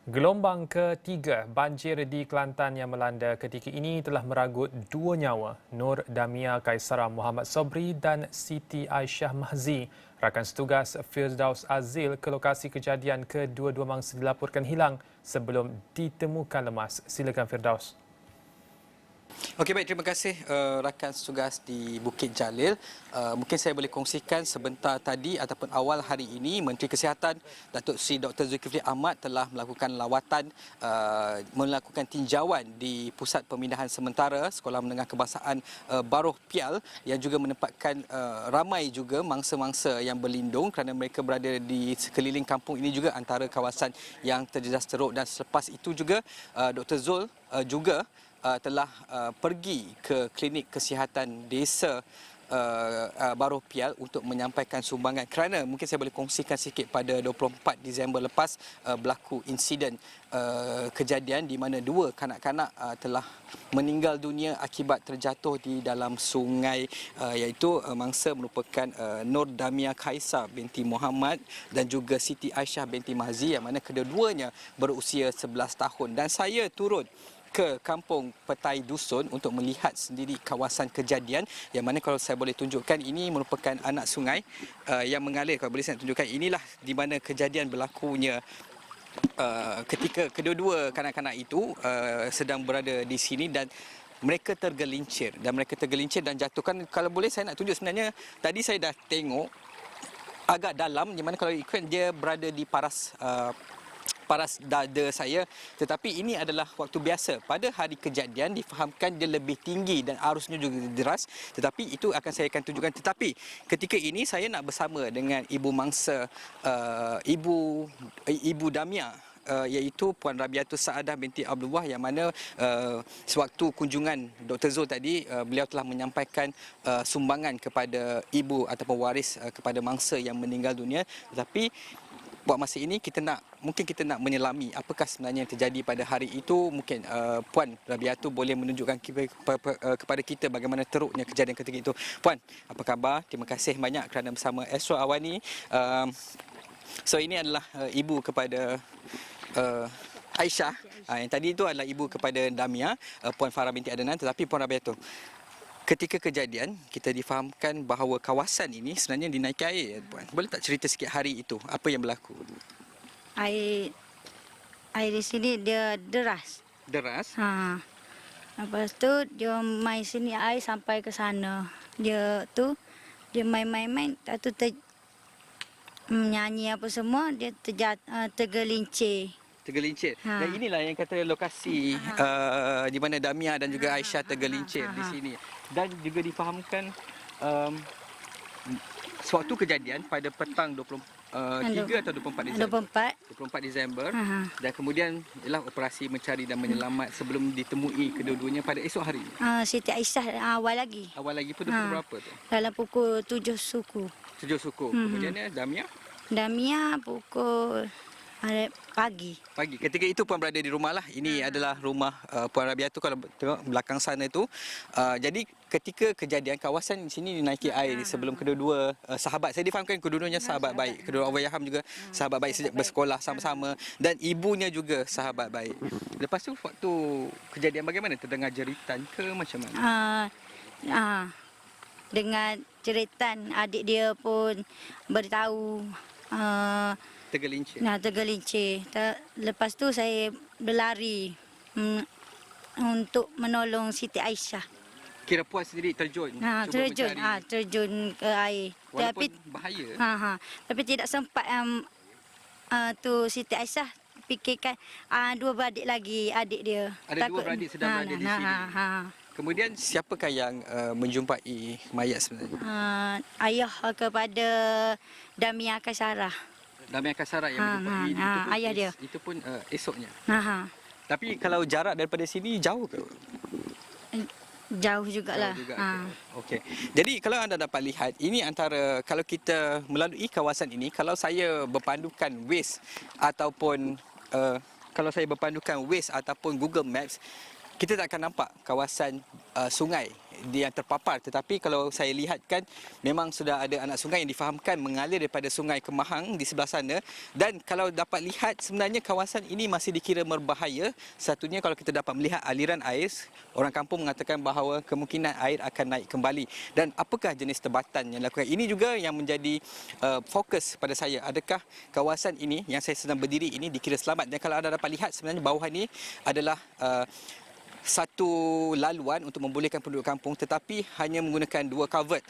Gelombang ketiga banjir di Kelantan yang melanda ketika ini telah meragut 2 nyawa, Nur Damia Kaisara Muhammad Sobri dan Siti Aisyah Mahzi. Rakan setugas Firdaus Azil ke lokasi kejadian kedua-dua mangsa dilaporkan hilang sebelum ditemukan lemas. Silakan Firdaus. Okey, baik, terima kasih rakan setugas di Bukit Jalil. Mungkin saya boleh kongsikan sebentar tadi ataupun awal hari ini Menteri Kesihatan Datuk Seri Dr. Zulkifli Ahmad telah melakukan lawatan, melakukan tinjauan di Pusat Pemindahan Sementara Sekolah Menengah Kebangsaan Baroh Pial yang juga menempatkan ramai juga mangsa-mangsa yang berlindung kerana mereka berada di sekeliling kampung ini juga antara kawasan yang terjejas teruk, dan selepas itu juga Dr. Zul juga telah pergi ke klinik kesihatan desa Baroh Pial untuk menyampaikan sumbangan, kerana mungkin saya boleh kongsikan sikit pada 24 Disember lepas berlaku insiden kejadian di mana dua kanak-kanak telah meninggal dunia akibat terjatuh di dalam sungai, iaitu mangsa merupakan Nur Damia Kaisar binti Muhammad dan juga Siti Aisyah binti Mahzi, yang mana kedua-duanya berusia 11 tahun. Dan saya turun ke kampung Petai Dusun untuk melihat sendiri kawasan kejadian, yang mana kalau saya boleh tunjukkan ini merupakan anak sungai yang mengalir. Kalau boleh saya tunjukkan, inilah di mana kejadian berlakunya ketika kedua-dua kanak-kanak itu sedang berada di sini dan mereka tergelincir dan jatuhkan. Kalau boleh saya nak tunjuk, sebenarnya tadi saya dah tengok agak dalam, di mana kalau ikut dia berada di paras dada saya, tetapi ini adalah waktu biasa. Pada hari kejadian difahamkan dia lebih tinggi dan arusnya juga deras, tetapi itu akan saya akan tunjukkan. Tetapi ketika ini saya nak bersama dengan ibu mangsa, ibu Damia, iaitu Puan Rabiatul Saadah binti Abdullah, yang mana sewaktu kunjungan Dr. Zul tadi, beliau telah menyampaikan sumbangan kepada ibu ataupun waris kepada mangsa yang meninggal dunia. Tetapi buat masa ini mungkin kita nak menyelami apakah sebenarnya yang terjadi pada hari itu. Mungkin Puan Rabiatul boleh menunjukkan kepada kita bagaimana teruknya kejadian ketika itu. Puan, apa khabar? Terima kasih banyak kerana bersama Astro Awani. So ini adalah ibu kepada Aisyah. Yang tadi itu adalah ibu kepada Damia, Puan Farah binti Adnan. Tetapi Puan Rabiatul, ketika kejadian kita difahamkan bahawa kawasan ini sebenarnya dinaiki air, Puan. Boleh tak cerita sikit hari itu, apa yang berlaku? Air di sini dia deras. Deras? Lepas tu dia main sini air sampai ke sana. Dia main-main, tak tu menyanyi apa semua, dia tergelincir. Tergelincir. Dan inilah yang kata lokasi di mana Damia dan juga Aisyah tergelincir di sini. Dan juga difahamkan sewaktu kejadian pada petang 23 atau 24 Disember. 24 Disember. Dan kemudian ialah operasi mencari dan menyelamat sebelum ditemui kedua-duanya pada esok hari. Siti Aisyah awal lagi. Awal lagi pukul berapa tu? Dalam pukul 7 suku. 7 suku. Kemudiannya Damia? Damia pukul pagi. Ketika itu Puan berada di rumah lah. Ini adalah rumah Puan Rabiatul, kalau tengok belakang sana itu. Jadi ketika kejadian, kawasan di sini dinaiki air sebelum kedua-dua sahabat. Saya difahamkan kedua-duanya sahabat baik. Kedua Awayaham juga sahabat baik sejak bersekolah sama-sama, dan ibunya juga sahabat baik. Lepas tu waktu kejadian bagaimana? Terdengar jeritan ke macam mana? Dengan jeritan, adik dia pun beritahu tergelincir. Lepas tu saya berlari untuk menolong Siti Aisyah. Kira Puan sendiri terjun? Terjun ke air. Walaupun bahaya? Tapi tidak sempat tu Siti Aisyah fikirkan dua beradik lagi, adik dia. Ada dua beradik sedang berada di sini. Kemudian siapakah yang menjumpai mayat sebenarnya? Ayah kepada Damia Kaisara. Damia Kaisara yang menjumpai ayah dia. Itu pun esoknya. Tapi kalau jarak daripada sini jauh ke? Jauh jugalah. Okey. Jadi kalau anda dapat lihat, ini antara, kalau kita melalui kawasan ini, kalau saya berpandukan Waze ataupun Google Maps, kita tak akan nampak kawasan sungai yang terpapar, tetapi kalau saya lihatkan memang sudah ada anak sungai yang difahamkan mengalir daripada Sungai Kemahang di sebelah sana, dan kalau dapat lihat sebenarnya kawasan ini masih dikira berbahaya. Satunya kalau kita dapat melihat aliran air, orang kampung mengatakan bahawa kemungkinan air akan naik kembali. Dan apakah jenis tebatan yang dilakukan? Ini juga yang menjadi fokus pada saya. Adakah kawasan ini yang saya sedang berdiri ini dikira selamat? Dan kalau anda dapat lihat sebenarnya bawah ini adalah satu laluan untuk membolehkan penduduk kampung, tetapi hanya menggunakan 2 culvert.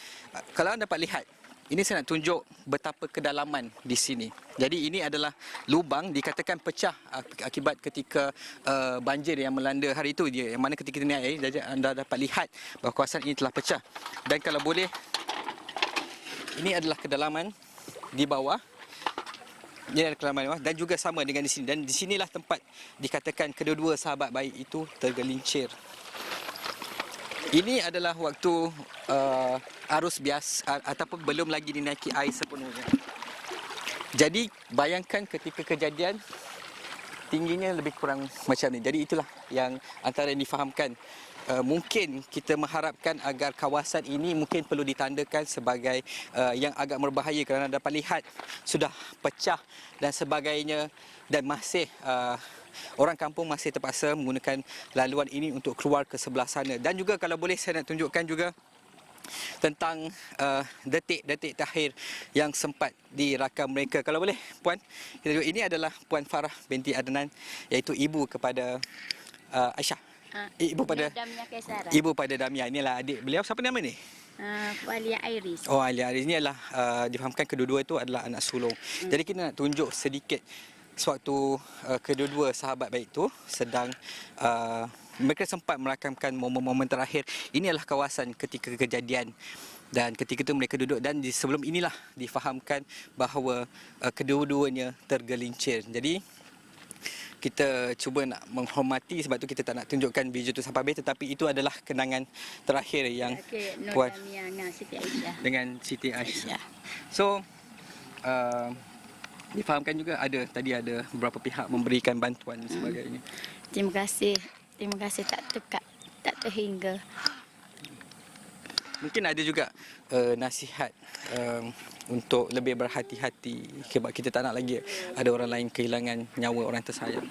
Kalau anda dapat lihat, ini saya nak tunjuk betapa kedalaman di sini. Jadi ini adalah lubang dikatakan pecah akibat ketika banjir yang melanda hari itu dia, yang mana ketika naik air, jadi anda dapat lihat bahawa kawasan ini telah pecah. Dan kalau boleh, ini adalah kedalaman di bawah. Ini adalah kedalaman di bawah dan juga sama dengan di sini. Dan di sinilah tempat dikatakan kedua-dua sahabat baik itu tergelincir. Ini adalah waktu arus biasa ataupun belum lagi dinaiki air sepenuhnya. Jadi bayangkan ketika kejadian, tingginya lebih kurang macam ni. Jadi itulah yang antara yang difahamkan. Mungkin kita mengharapkan agar kawasan ini mungkin perlu ditandakan sebagai yang agak berbahaya, kerana dapat lihat sudah pecah dan sebagainya, dan masih orang kampung masih terpaksa menggunakan laluan ini untuk keluar ke sebelah sana. Dan juga kalau boleh saya nak tunjukkan juga tentang detik-detik terakhir yang sempat dirakam mereka. Kalau boleh puan, kita tengok. Ini adalah Puan Farah binti Adnan, iaitu ibu kepada Aisyah. Ibu pada Damia Kaisara. Ibu pada Damia. Inilah adik beliau. Siapa nama ni? Alia Iris. Oh, Alia Iris ni adalah difahamkan kedua-dua itu adalah anak sulung. Jadi kita nak tunjuk sedikit sewaktu kedua-dua sahabat baik itu sedang mereka sempat merakamkan momen-momen terakhir. Ini adalah kawasan ketika kejadian. Dan ketika itu mereka duduk, dan sebelum inilah difahamkan bahawa kedua-duanya tergelincir. Jadi kita cuba nak menghormati, sebab tu kita tak nak tunjukkan video tu sampai habis, tetapi itu adalah kenangan terakhir yang Nur Damia dengan Siti Aisyah. dengan Siti Aisyah. So difahamkan juga tadi ada beberapa pihak memberikan bantuan dan sebagainya. Terima kasih tak terhingga. Mungkin ada juga nasihat untuk lebih berhati-hati, sebab kita tak nak lagi ada orang lain kehilangan nyawa orang tersayang.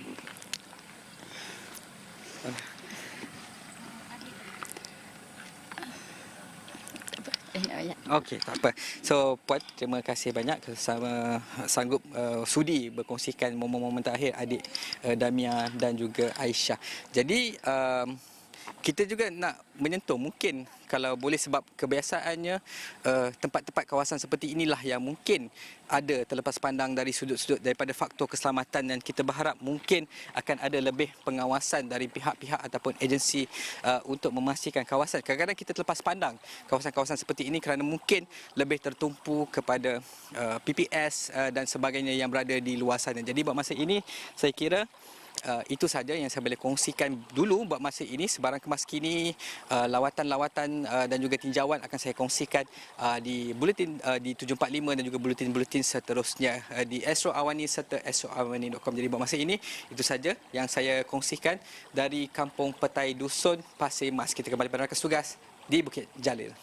Okey, tak apa. So, Puan, terima kasih banyak kerana sanggup sudi berkongsikan momen-momen terakhir adik Damia dan juga Aisyah. Jadi, kita juga nak menyentuh, mungkin kalau boleh, sebab kebiasaannya tempat-tempat kawasan seperti inilah yang mungkin ada terlepas pandang dari sudut-sudut daripada faktor keselamatan, dan kita berharap mungkin akan ada lebih pengawasan dari pihak-pihak ataupun agensi untuk memastikan kawasan. Kadang-kadang kita terlepas pandang kawasan-kawasan seperti ini kerana mungkin lebih tertumpu kepada PPS dan sebagainya yang berada di luar sana. Jadi buat masa ini saya kira itu saja yang saya boleh kongsikan dulu buat masa ini. Sebarang kemas kini, lawatan-lawatan dan juga tinjauan akan saya kongsikan di buletin di 745 dan juga buletin-buletin seterusnya di Astro Awani serta astroawani.com. Jadi buat masa ini itu saja yang saya kongsikan dari Kampung Petai Dusun Pasir Mas. Kita kembali pada rakan tugas di Bukit Jalil.